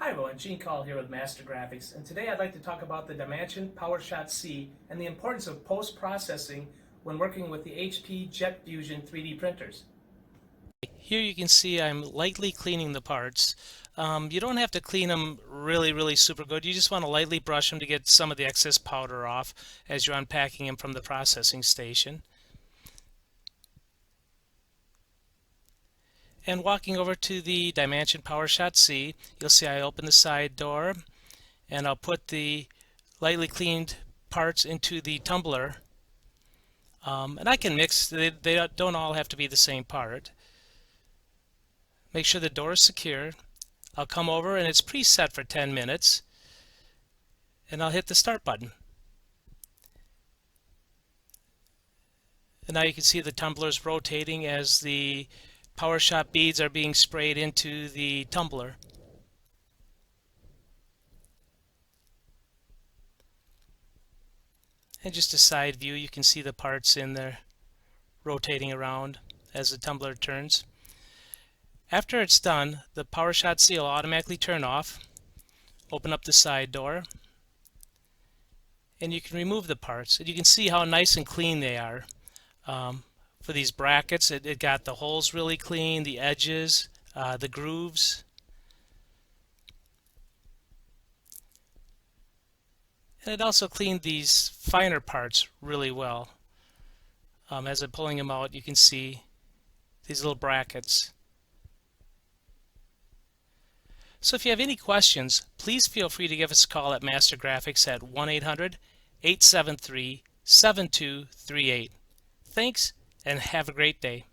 Hi everyone, Gene Call here with Master Graphics, and today I'd like to talk about the DyeMansion PowerShot C and the importance of post-processing when working with the HP Jet Fusion 3D printers. Here you can see I'm lightly cleaning the parts. You don't have to clean them really super good. You just want to lightly brush them to get some of the excess powder off as you're unpacking them from the processing station. And walking over to the DyeMansion PowerShot C, you'll see I open the side door and I'll put the lightly cleaned parts into the tumbler. And I can mix, they don't all have to be the same part. Make sure the door is secure. I'll come over and it's preset for 10 minutes. And I'll hit the start button. And now you can see the tumblers rotating as the PowerShot beads are being sprayed into the tumbler. And just a side view, you can see the parts in there rotating around as the tumbler turns. After it's done, the PowerShot C will automatically turn off. Open up the side door, and you can remove the parts. And you can see how nice and clean they are. For these brackets, it got the holes really clean, the edges, the grooves. And it also cleaned these finer parts really well. As I'm pulling them out, you can see these little brackets. So if you have any questions, please feel free to give us a call at Master Graphics at 1-800-873-7238. Thanks, and have a great day.